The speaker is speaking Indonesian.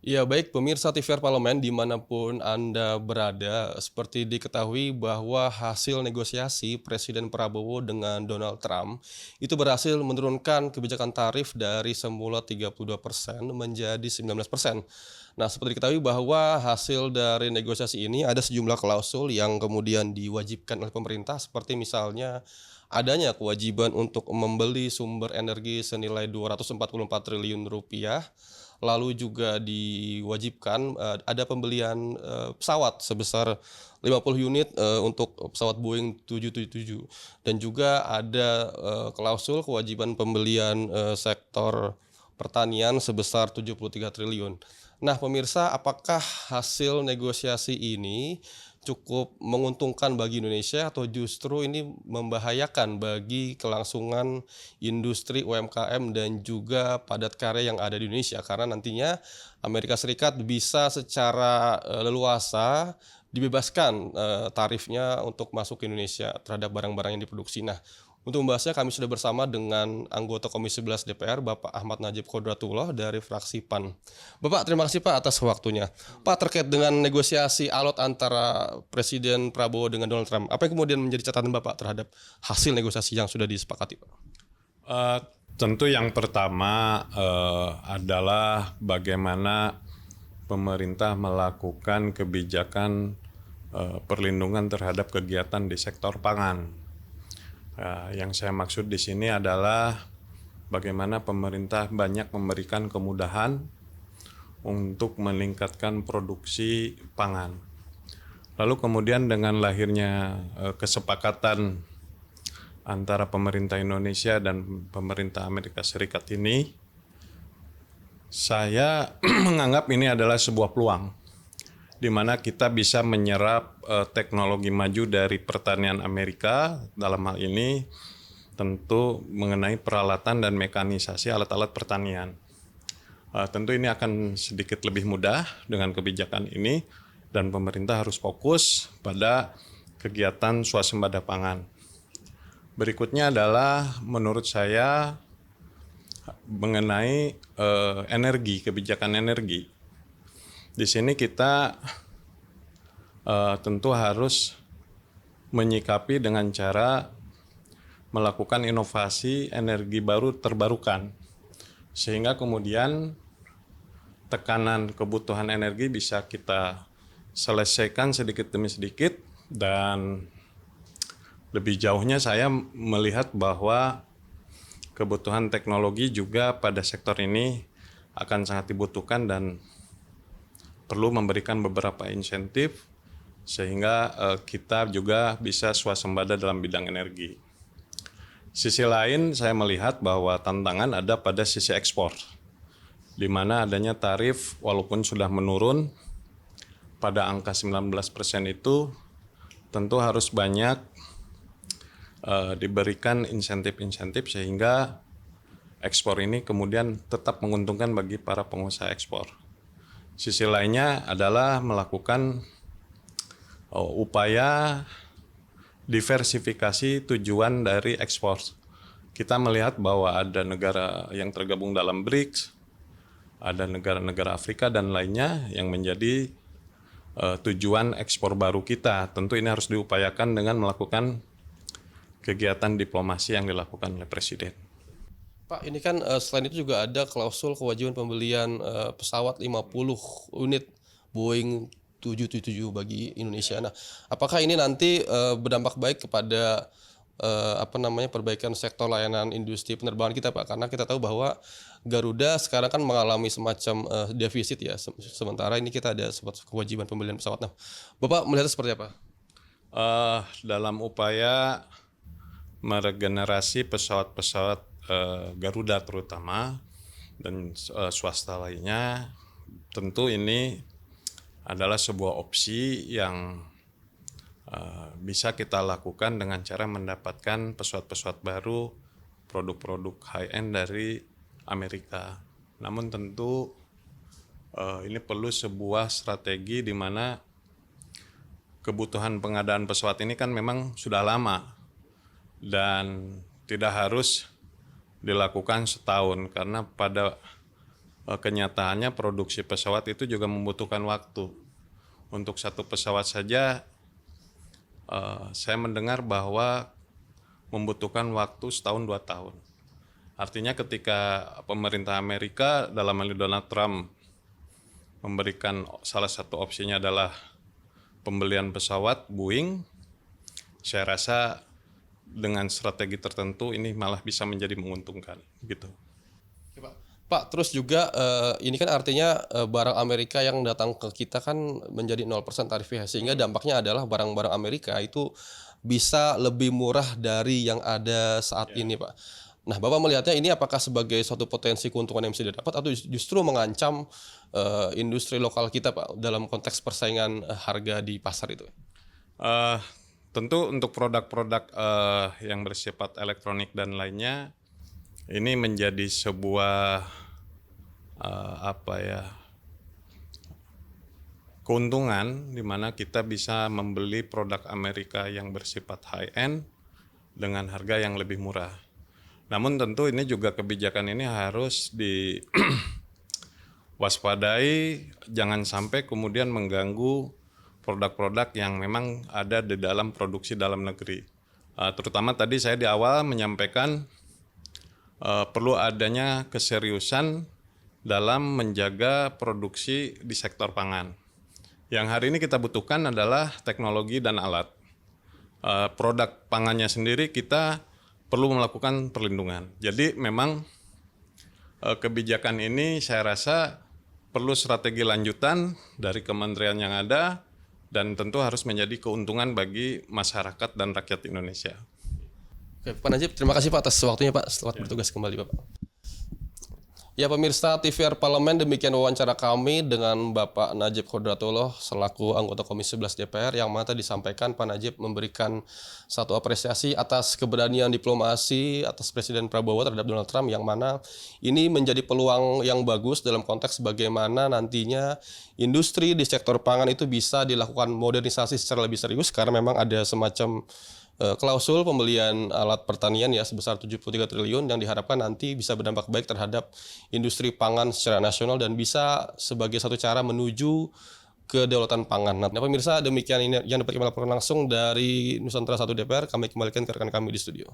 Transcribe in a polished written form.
Ya baik pemirsa TVR Parlemen dimanapun Anda berada, seperti diketahui bahwa hasil negosiasi Presiden Prabowo dengan Donald Trump itu berhasil menurunkan kebijakan tarif dari semula 32% menjadi 19%. Nah, seperti diketahui bahwa hasil dari negosiasi ini ada sejumlah klausul yang kemudian diwajibkan oleh pemerintah, seperti misalnya adanya kewajiban untuk membeli sumber energi senilai 244 triliun rupiah. Lalu juga diwajibkan, ada pembelian, pesawat sebesar 50 unit, untuk pesawat Boeing 777 dan juga ada, klausul kewajiban pembelian, sektor pertanian sebesar 73 triliun. Nah, pemirsa, apakah hasil negosiasi ini cukup menguntungkan bagi Indonesia atau justru ini membahayakan bagi kelangsungan industri UMKM dan juga padat karya yang ada di Indonesia? Karena nantinya Amerika Serikat bisa secara, leluasa dibebaskan, tarifnya untuk masuk ke Indonesia terhadap barang-barang yang diproduksi. Nah, untuk membahasnya kami sudah bersama dengan anggota Komisi 11 DPR, Bapak Ahmad Najib Kodratullah dari fraksi PAN. Bapak, terima kasih Pak atas waktunya. Pak, terkait dengan negosiasi alot antara Presiden Prabowo dengan Donald Trump, apa yang kemudian menjadi catatan Bapak terhadap hasil negosiasi yang sudah disepakati, Pak? Eh, Tentu yang pertama adalah bagaimana pemerintah melakukan kebijakan perlindungan terhadap kegiatan di sektor pangan. Yang saya maksud di sini adalah bagaimana pemerintah banyak memberikan kemudahan untuk meningkatkan produksi pangan. Lalu kemudian dengan lahirnya kesepakatan antara pemerintah Indonesia dan pemerintah Amerika Serikat ini, saya menganggap ini adalah sebuah peluang di mana kita bisa menyerap teknologi maju dari pertanian Amerika, dalam hal ini tentu mengenai peralatan dan mekanisasi alat-alat pertanian. Tentu ini akan sedikit lebih mudah dengan kebijakan ini dan pemerintah harus fokus pada kegiatan swasembada pangan. Berikutnya adalah menurut saya mengenai energi, kebijakan energi. Di sini kita tentu harus menyikapi dengan cara melakukan inovasi energi baru terbarukan, sehingga kemudian tekanan kebutuhan energi bisa kita selesaikan sedikit demi sedikit. Dan lebih jauhnya saya melihat bahwa kebutuhan teknologi juga pada sektor ini akan sangat dibutuhkan dan perlu memberikan beberapa insentif sehingga kita juga bisa swasembada dalam bidang energi. Sisi lain saya melihat bahwa tantangan ada pada sisi ekspor, di mana adanya tarif walaupun sudah menurun pada angka 19% itu tentu harus banyak diberikan insentif-insentif sehingga ekspor ini kemudian tetap menguntungkan bagi para pengusaha ekspor. Sisi lainnya adalah melakukan upaya diversifikasi tujuan dari ekspor. Kita melihat bahwa ada negara yang tergabung dalam BRICS, ada negara-negara Afrika dan lainnya yang menjadi tujuan ekspor baru kita. Tentu ini harus diupayakan dengan melakukan kegiatan diplomasi yang dilakukan oleh Presiden. Pak, ini kan, selain itu juga ada klausul kewajiban pembelian, pesawat 50 unit Boeing 777 bagi Indonesia. Nah, apakah ini nanti, berdampak baik kepada, perbaikan sektor layanan industri penerbangan kita, Pak? Karena kita tahu bahwa Garuda sekarang kan mengalami semacam, defisit ya, sementara ini kita ada kewajiban pembelian pesawat. Nah, Bapak melihatnya seperti apa? Dalam upaya meregenerasi pesawat-pesawat Garuda terutama dan swasta lainnya, tentu ini adalah sebuah opsi yang bisa kita lakukan dengan cara mendapatkan pesawat-pesawat baru, produk-produk high-end dari Amerika. Namun tentu ini perlu sebuah strategi di mana kebutuhan pengadaan pesawat ini kan memang sudah lama dan tidak harus dilakukan setahun, karena pada kenyataannya produksi pesawat itu juga membutuhkan waktu. Untuk satu pesawat saja saya mendengar bahwa membutuhkan waktu setahun 2 tahun. Artinya ketika pemerintah Amerika dalam hal ini Donald Trump memberikan salah satu opsinya adalah pembelian pesawat Boeing, saya rasa dengan strategi tertentu ini malah bisa menjadi menguntungkan gitu. Pak, terus juga ini kan artinya barang Amerika yang datang ke kita kan menjadi 0% tarifnya, sehingga dampaknya adalah barang-barang Amerika itu bisa lebih murah dari yang ada saat ini, Pak. Nah, Bapak melihatnya ini apakah sebagai suatu potensi keuntungan yang bisa didapat atau justru mengancam industri lokal kita, Pak, dalam konteks persaingan harga di pasar itu? Tentu untuk produk-produk yang bersifat elektronik dan lainnya, ini menjadi sebuah keuntungan di mana kita bisa membeli produk Amerika yang bersifat high-end dengan harga yang lebih murah. Namun tentu ini juga kebijakan ini harus diwaspadai, jangan sampai kemudian mengganggu produk-produk yang memang ada di dalam produksi dalam negeri. Terutama tadi saya di awal menyampaikan perlu adanya keseriusan dalam menjaga produksi di sektor pangan. Yang hari ini kita butuhkan adalah teknologi dan alat. Produk pangannya sendiri kita perlu melakukan perlindungan. Jadi memang kebijakan ini saya rasa perlu strategi lanjutan dari kementerian yang ada dan tentu harus menjadi keuntungan bagi masyarakat dan rakyat Indonesia. Oke, Pak Najib, terima kasih Pak atas waktunya Pak. Selamat bertugas kembali Bapak. Ya pemirsa TVR Parlemen, demikian wawancara kami dengan Bapak Najib Khodratullah selaku anggota Komisi 11 DPR yang mana disampaikan Pak Najib memberikan satu apresiasi atas keberanian diplomasi atas Presiden Prabowo terhadap Donald Trump, yang mana ini menjadi peluang yang bagus dalam konteks bagaimana nantinya industri di sektor pangan itu bisa dilakukan modernisasi secara lebih serius, karena memang ada semacam klausul pembelian alat pertanian ya sebesar 73 triliun yang diharapkan nanti bisa berdampak baik terhadap industri pangan secara nasional dan bisa sebagai satu cara menuju kedaulatan pangan. Nah, pemirsa, demikian ini yang dapat kami laporkan langsung dari Nusantara 1 DPR. Kami kembalikan ke rekan kami di studio.